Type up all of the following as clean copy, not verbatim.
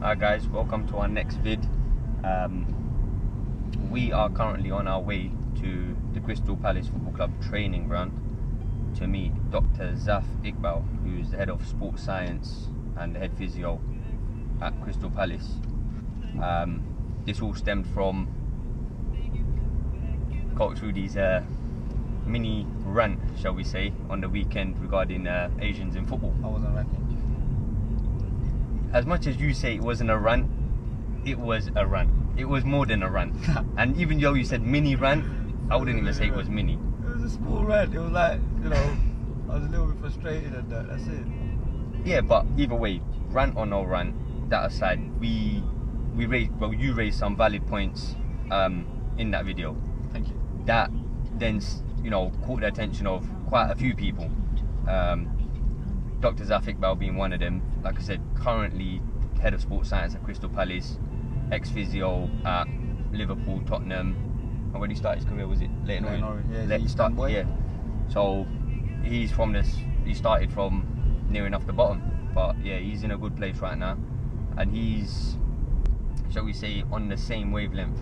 Hi guys, welcome to our next vid. We are currently on our way to the Crystal Palace Football Club training ground to meet Dr ZAF Iqbal, who is the head of sports science and the head physio at Crystal Palace. This all stemmed from Coach Rudy's mini rant, shall we say, on the weekend regarding Asians in football. I wasn't ranting. As much as you say it wasn't a rant, it was a rant. It was more than a rant. And even though you said mini rant, I wouldn't even say it was mini. It was a small rant. It was like, you know, I was a little bit frustrated at that. That's it. Yeah, but either way, rant or no rant, that aside, you raised some valid points in that video. Thank you. That then, you know, caught the attention of quite a few people. Dr ZAF Iqbal being one of them. Like I said, currently head of sports science at Crystal Palace, ex-physio at Liverpool, Tottenham. And when he started his career, was it Leighton Orient? Yeah. So he started from near enough the bottom. But yeah, he's in a good place right now. And he's, shall we say, on the same wavelength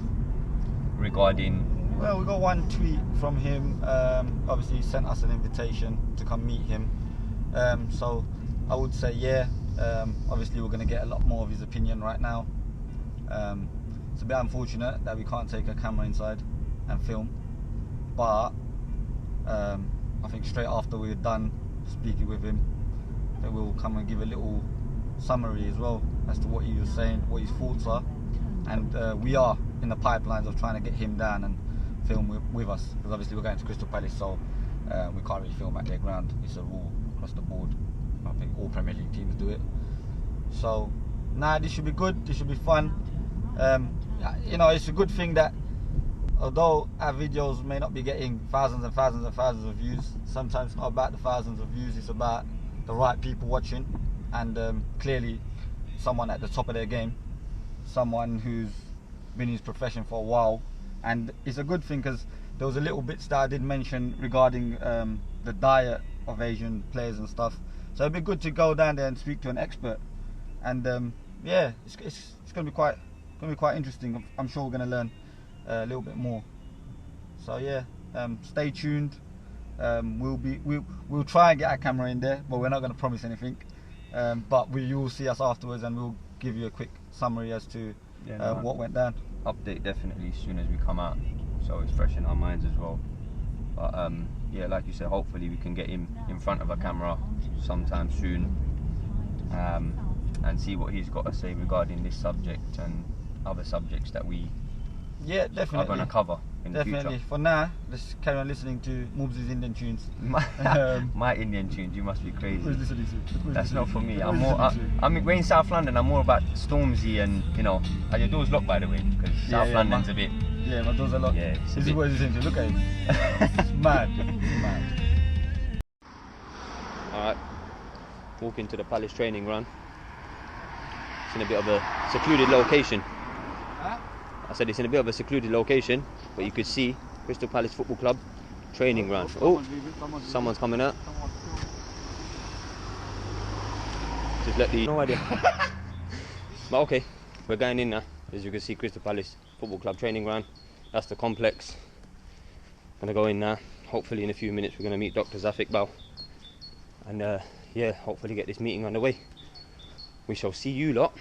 regarding... Well, we got one tweet from him. Obviously, he sent us an invitation to come meet him. So I would say, yeah, obviously we're going to get a lot more of his opinion right now. It's a bit unfortunate that we can't take a camera inside and film, but I think straight after we're done speaking with him, then we'll come and give a little summary as well as to what he was saying, what his thoughts are. And we are in the pipelines of trying to get him down and film with us, because obviously we're going to Crystal Palace, so we can't really film at their ground. It's a rule across the board. I think all Premier League teams do it. So, this should be good. This should be fun. You know, it's a good thing that although our videos may not be getting thousands and thousands and thousands of views, sometimes it's not about the thousands of views, it's about the right people watching. And clearly someone at the top of their game, someone who's been in his profession for a while. And it's a good thing, because there was a little bits that I did mention regarding the diet of Asian players and stuff. So it'd be good to go down there and speak to an expert. And yeah, it's going to be quite interesting. I'm sure we're going to learn a little bit more. So yeah, stay tuned. We'll try and get our camera in there, but we're not going to promise anything. But you will see us afterwards, and we'll give you a quick summary as to what went down. Update definitely as soon as we come out, so it's fresh in our minds as well. But yeah, like you said, hopefully we can get him in front of a camera sometime soon, and see what he's got to say regarding this subject and other subjects that we are going to cover in the future. For now, let's carry on listening to Mubzi's Indian tunes. My Indian tunes, you must be crazy. Who's listening to? That's not for me. We're in South London. I'm more about Stormzy and, you know. Are your doors locked, by the way? Because South London's a bit... Yeah, my doors are locked. Yeah, this is what he's into. Look at him. It's mad. It's mad. Alright, walking to the Palace training ground. It's in a bit of a secluded location. Huh? I said it's in a bit of a secluded location, but you could see Crystal Palace Football Club training ground. Oh, someone's coming out. Just let the... No idea. But okay, we're going in now. As you can see, Crystal Palace Football Club training ground. That's the complex. Gonna go in now. Hopefully in a few minutes we're gonna meet Dr ZAF Iqbal. And yeah, hopefully get this meeting underway. We shall see you lot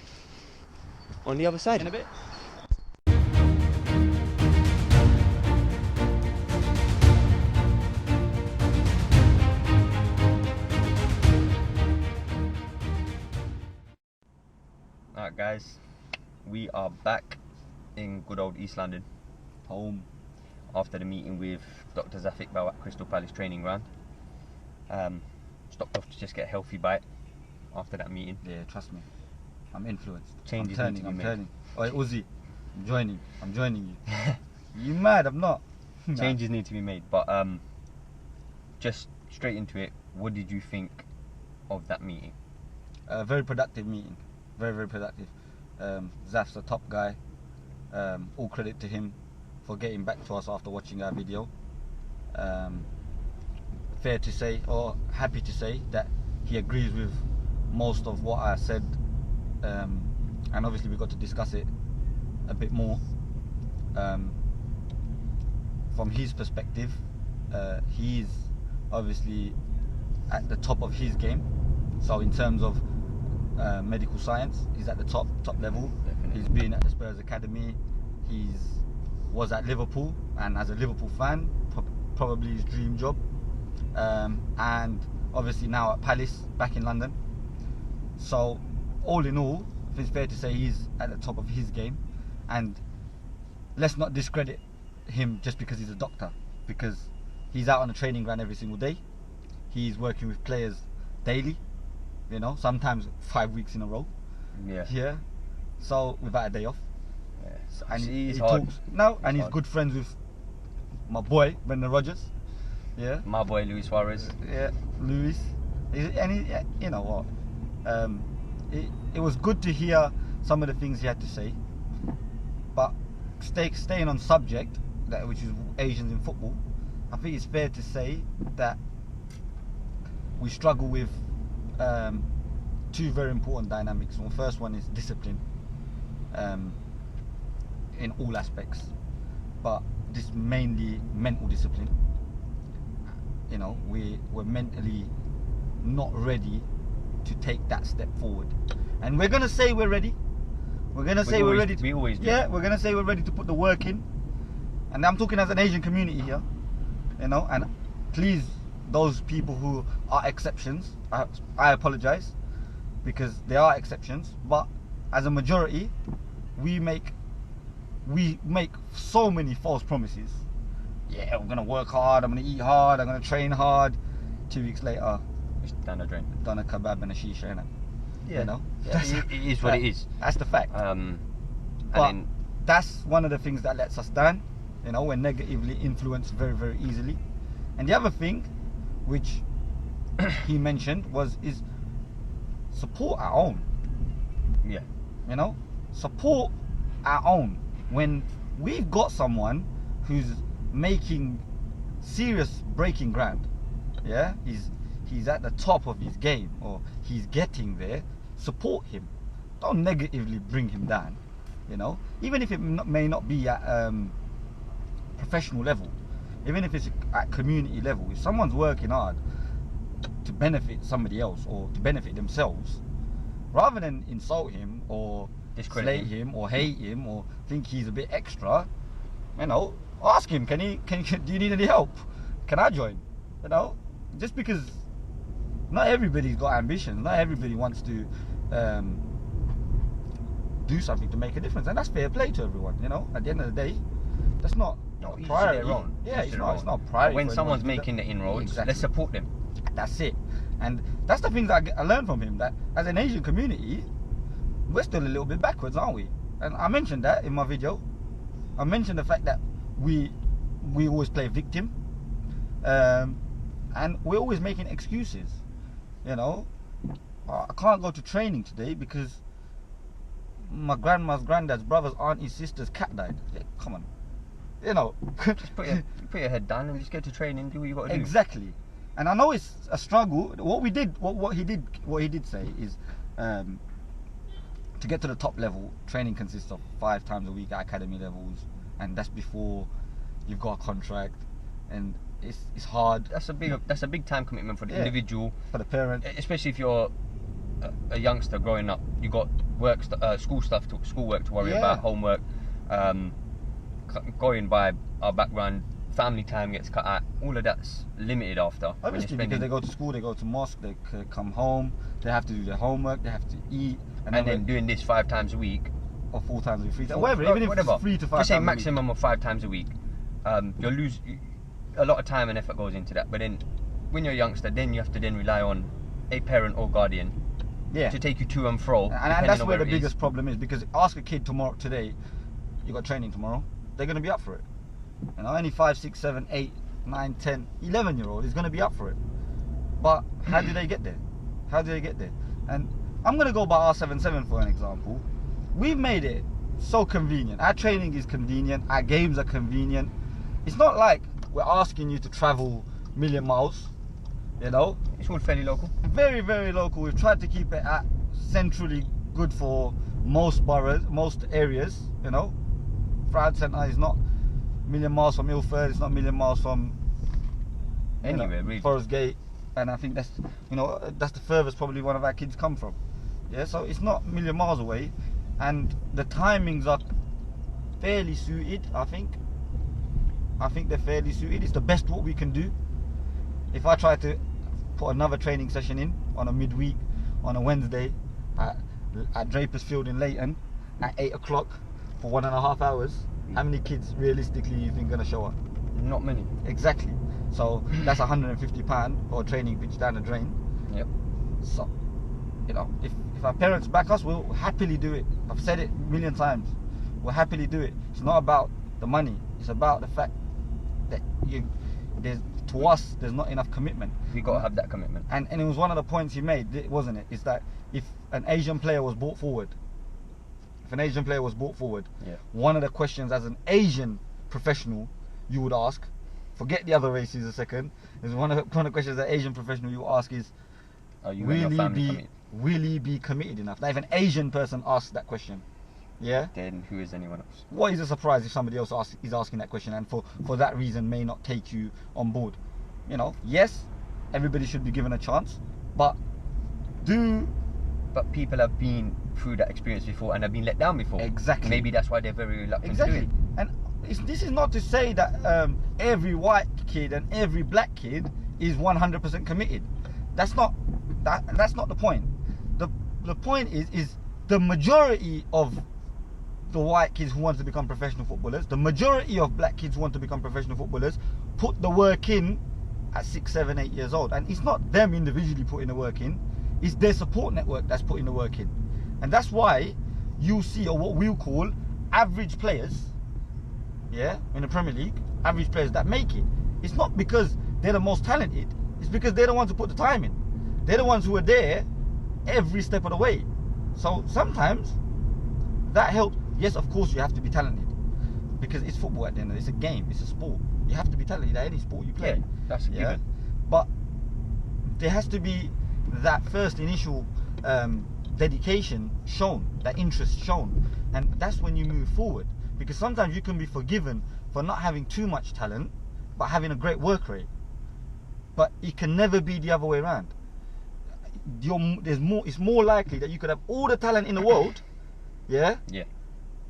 on the other side. In a bit. Alright guys, we are back in good old East London, home, after the meeting with Dr ZAF Iqbal at Crystal Palace training ground. Stopped off to just get a healthy bite after that meeting. Yeah, trust me, I'm influenced. Changes need to be made. Turning. Oi, Uzi, I'm joining you. You mad? I'm not. Changes need to be made, but just straight into it, what did you think of that meeting? A very productive meeting, very productive. Zaf's a top guy. All credit to him for getting back to us after watching our video. Fair to say, or happy to say, that he agrees with most of what I said and obviously we got to discuss it a bit more. From his perspective, he's obviously at the top of his game. So in terms of medical science, he's at the top level. Definitely. He's been at the Spurs Academy. Was at Liverpool, and as a Liverpool fan, probably his dream job. And obviously now at Palace, back in London. So all in all, it's fair to say he's at the top of his game. And let's not discredit him just because he's a doctor, because he's out on the training ground every single day. He's working with players daily, you know, sometimes 5 weeks in a row. Yeah. So without a day off. Yeah. So, and he talks now, and he's good friends with my boy Brendan Rodgers. Yeah. My boy Luis Suarez. Yeah, Luis. And he, you know what? It was good to hear some of the things he had to say. But staying on subject, which is Asians in football, I think it's fair to say that we struggle with two very important dynamics. Well, first one is discipline in all aspects, but this mainly mental discipline. You know, we're mentally not ready to take that step forward, and we're gonna say we're ready. We're gonna say we're ready. We always do. Yeah, we're gonna say we're ready to put the work in, and I'm talking as an Asian community here. You know, and please, those people who are exceptions, I apologize, because there are exceptions, but as a majority, we make so many false promises. Yeah, we're gonna work hard, I'm gonna eat hard, I'm gonna train hard. 2 weeks later, just done a drink, done a kebab and a shisha, innit? Yeah, you know, yeah, it is what it is. That's the fact. And but then that's one of the things that lets us down. You know, we're negatively influenced very, very easily. And the other thing, which he mentioned, is support our own. Yeah. You know, support our own. When we've got someone who's making serious breaking ground, yeah, he's at the top of his game, or he's getting there, support him. Don't negatively bring him down. You know, even if it may not be at professional level, even if it's at community level, if someone's working hard to benefit somebody else or to benefit themselves, rather than insult him or slate him or hate him or think he's a bit extra, you know, ask him, do you need any help? Can I join? You know, just because not everybody's got ambitions, not everybody wants to do something to make a difference, and that's fair play to everyone. You know, at the end of the day, that's not priority. Yeah, it's not priority. When someone's making the inroads, exactly, let's support them. That's it. And that's the things I learned from him, that as an Asian community, we're still a little bit backwards, aren't we? And I mentioned that in my video. I mentioned the fact that we always play victim, and we're always making excuses. You know, I can't go to training today because my grandma's granddad's brother's auntie's sister's cat died. Yeah, come on, you know. Just put your head down and just go to training, do what you got to do. Exactly. And I know it's a struggle. What he did say is, to get to the top level, training consists of 5 times a week at academy levels, and that's before you've got a contract, and it's hard. That's a big time commitment for the individual, for the parent, especially if you're a youngster growing up. You got schoolwork to worry about, homework. Going by our background, family time gets cut out. All of that's limited after. Obviously, because they go to school, they go to mosque, they come home, they have to do their homework, they have to eat, and then doing this 5 times a week, or 4 times a week, 3 times, whatever. Even if it's 3 to 5 just say times maximum of 5 times a week. You'll lose a lot of time and effort goes into that. But then, when you're a youngster, then you have to rely on a parent or guardian to take you to and fro. And that's where the biggest problem is, because ask a kid today, you got training tomorrow, they're going to be up for it. You know, any 5, 6, 7, 8, 9, 10, 11-year-old is going to be up for it. But how do they get there? How do they get there? And I'm going to go by r77 for an example. We've made it so convenient. Our training is convenient. Our games are convenient. It's not like we're asking you to travel a million miles. You know, it's all fairly local. Very, very local. We've tried to keep it at centrally good for most boroughs, most areas, you know. Fryard Centre is not a million miles from Ilford, it's not a million miles from anywhere, really. Forest Gate, and I think that's, you know, that's the furthest probably one of our kids come from. Yeah, so it's not a million miles away, and the timings are fairly suited. I think they're fairly suited. It's the best what we can do. If I try to put another training session in on a midweek on a Wednesday at Drapers Field in Leighton at 8 o'clock for 1.5 hours, how many kids realistically you think gonna show up? Not many. Exactly. So that's £150 for a training pitch down the drain. Yep. So, you know, if our parents back us, we'll happily do it. I've said it a million times. We'll happily do it. It's not about the money. It's about the fact that to us, there's not enough commitment. We got to have that commitment. And it was one of the points he made, wasn't it? Is that if an Asian player was brought forward, yeah, one of the questions as an Asian professional you would ask, forget the other races a second, is one of the questions that Asian professional you ask is, will he be committed enough? Now, if an Asian person asks that question, yeah, then who is anyone else? What is a surprise if somebody else is asking that question, and for that reason may not take you on board? You know, yes, everybody should be given a chance, but people have been through that experience before and have been let down before. Exactly. Maybe that's why they're very reluctant to do it. And this is not to say that every white kid and every black kid is 100% committed. That's not the point. The point is the majority of the white kids who want to become professional footballers, the majority of black kids who want to become professional footballers, put the work in at 6, 7, 8 years old. And it's not them individually putting the work in, it's their support network that's putting the work in. And that's why you see, or what we'll call, average players, yeah, in the Premier League, average players that make it. It's not because they're the most talented, it's because they're the ones who put the time in. They're the ones who are there every step of the way. So sometimes that helps. Yes, of course you have to be talented, because it's football at the end of it. It's a game, it's a sport. You have to be talented at any sport you play. Yeah, that's a given. But there has to be that first initial dedication shown, that interest shown, and that's when you move forward. Because sometimes you can be forgiven for not having too much talent, but having a great work rate. But it can never be the other way around. It's more likely that you could have all the talent in the world, yeah,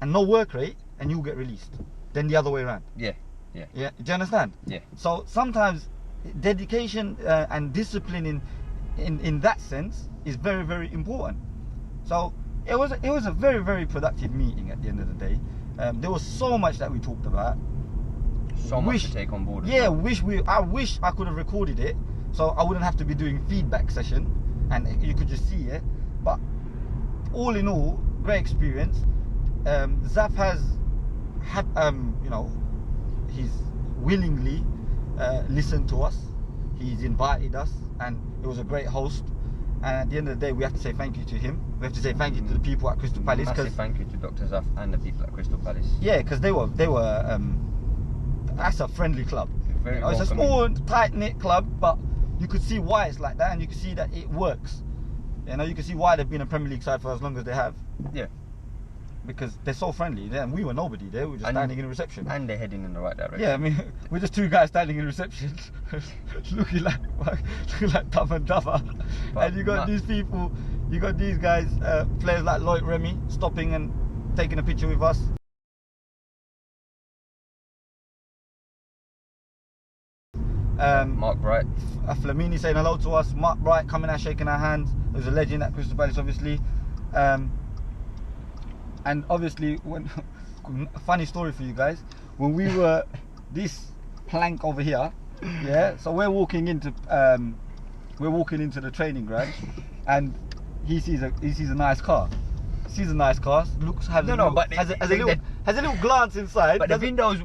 and no work rate, and you'll get released, than the other way around. Yeah. Do you understand? Yeah. So sometimes dedication and discipline in that sense is very, very important. So it was a very, very productive meeting at the end of the day. There was so much that we talked about. So much to take on board. Yeah, I wish I could have recorded it, so I wouldn't have to be doing feedback session, and you could just see it. But all in all, great experience. ZAF has had, you know, he's willingly listened to us. He's invited us, and it was a great host. And at the end of the day, we have to say thank you to him. We have to say thank you to the people at Crystal Palace. Massive thank you to Dr ZAF and the people at Crystal Palace. Yeah, because they were. That's a friendly club. Very it's a small, tight-knit club, but you could see why it's like that, and you can see that it works. You know, you can see why they've been a Premier League side for as long as they have. Yeah. Because they're so friendly. And we were nobody there. We were just standing in reception. And they're heading in the right direction. Yeah, I mean, we're just two guys standing in reception, looking like Dumb and Dumber. And you got these people, you got these guys, players like Lloyd Remy, stopping and taking a picture with us. Mark Bright. Flamini saying hello to us. Mark Bright coming out, shaking our hands. He was a legend at Crystal Palace, obviously. And obviously, a funny story for you guys. When we were this plank over here, yeah. So we're walking into the training ground, and he sees a nice car. Has a little glance inside. But the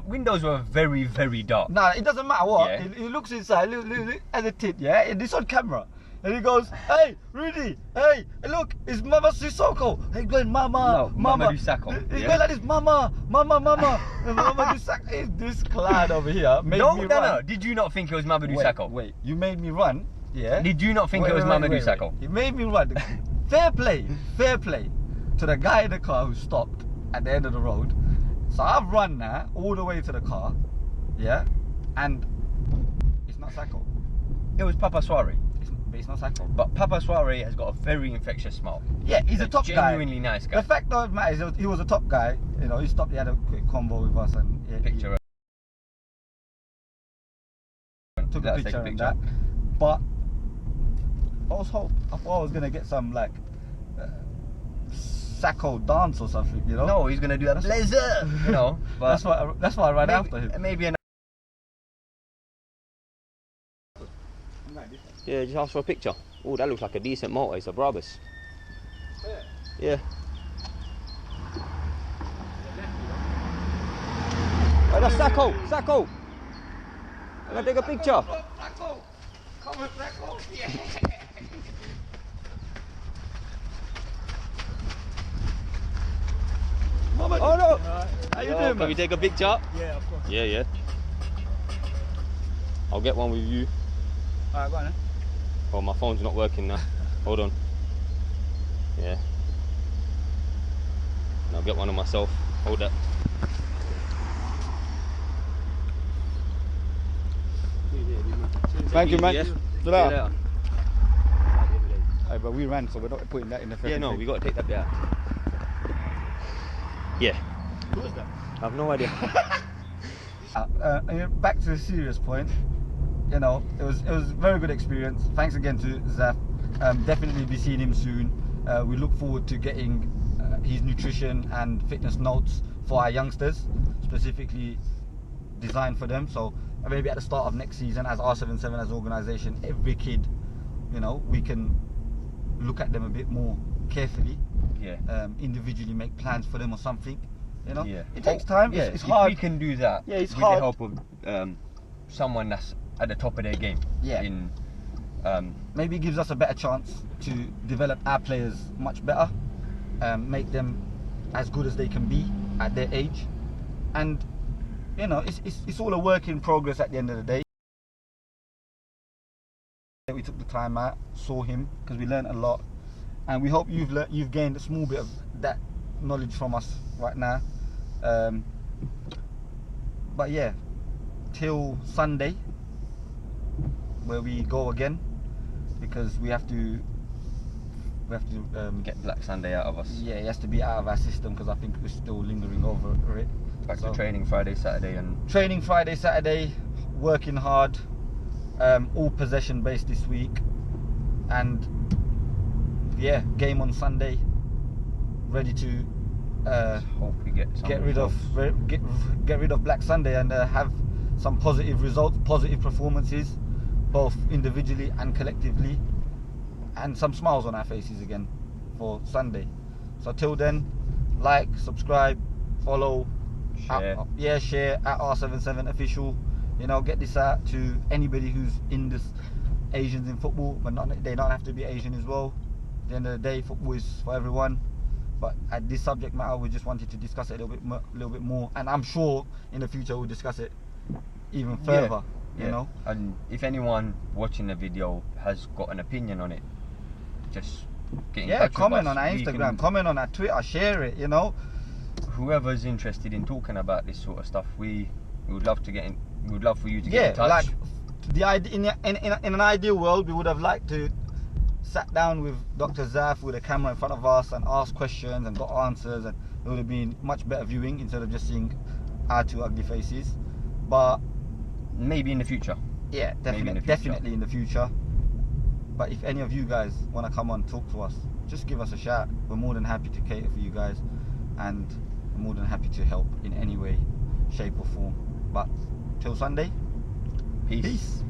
windows were very, very dark. Nah, it doesn't matter what. Yeah. He looks inside, look, as a tit, yeah. And it's on camera. And he goes, "Hey, Rudy, hey, look, it's Mama Sacko." He's going, "Mama, Mama." Sacko. He's going like this, "Mama, Mama, Mama." And Mama Sacko, this clown over here made me run. No. Did you not think it was Mamadou Sacko? Wait, you made me run, yeah? Did you not think it was Mamadou Sacko? You made me run. Fair play. to the guy in the car who stopped at the end of the road. So I've run now all the way to the car, yeah, and it's not Sacko. It was Papa Soiree. But it's not Sacko. But Papa Soiree has got a very infectious smile. Yeah, he's a top guy. Genuinely nice guy. The fact of the matter is, he was a top guy. You know, he stopped, he had a quick convo with us and Picture. took a picture and that. But I thought I was gonna get some like Sacko dance or something, you know. No, he's gonna do that. Blazer, you know. But that's why I ran after him. Maybe. Yeah, just ask for a picture. Oh, that looks like a decent motor. It's a Brabus. Yeah. Oh, that's Sacko. Sacko. I'm gonna take a picture. Sacko. Come on, Sacko. Yeah. Oh no! How you doing, Can we take a picture? Yeah, of course. Yeah. I'll get one with you. Alright, go on then. Oh, my phone's not working now. Hold on. Yeah. And I'll get one of myself. Hold that. Thank you, man. Yeah. See you later. Hey, but we ran, so we're not putting that in the Yeah, no, we got to take that bit out. Yeah. Who is that? I have no idea. Back to the serious point. You know, it was a very good experience. Thanks again to ZAF. Definitely be seeing him soon. We look forward to getting his nutrition and fitness notes for our youngsters, specifically designed for them. So maybe at the start of next season, as r77 as an organisation, every kid, you know, we can look at them a bit more carefully. Yeah. Individually make plans for them or something. You know, yeah. It takes time. Yeah, it's hard. We can do that. Yeah, it's with hard. the help of someone that's at the top of their game. Yeah. Maybe it gives us a better chance to develop our players much better, make them as good as they can be at their age, and you know, it's all a work in progress at the end of the day. We took the time out, saw him, because we learned a lot, and we hope you've gained a small bit of that knowledge from us right now. But yeah, till Sunday, where we go again, because we have to get Black Sunday out of us. Yeah, it has to be out of our system, because I think we're still lingering over it. Back to training Friday, Saturday, and training Friday, Saturday, working hard, all possession based this week, and yeah, game on Sunday, ready to hope we get rid of Black Sunday and have some positive results, positive performances, both individually and collectively, and some smiles on our faces again for Sunday. So till then, like, subscribe, follow, share. Share at r77 official. You know, get this out to anybody who's in this Asians in football, but they don't have to be Asian as well. At the end of the day, football is for everyone. But at this subject matter, we just wanted to discuss it a little bit more, and I'm sure in the future we'll discuss it even further. Yeah. You know, and if anyone watching the video has got an opinion on it, just get in touch comment with us. on our Instagram, comment on our Twitter, share it. You know, whoever's interested in talking about this sort of stuff, we would love to get in. We would love for you to get in touch. Like in an ideal world, we would have liked to sat down with Dr ZAF with a camera in front of us and asked questions and got answers, and it would have been much better viewing instead of just seeing our two ugly faces. But maybe in the future. Yeah, definitely in the future. But if any of you guys want to come on, talk to us, just give us a shout. We're more than happy to cater for you guys, and we're more than happy to help in any way, shape or form. But till Sunday, peace.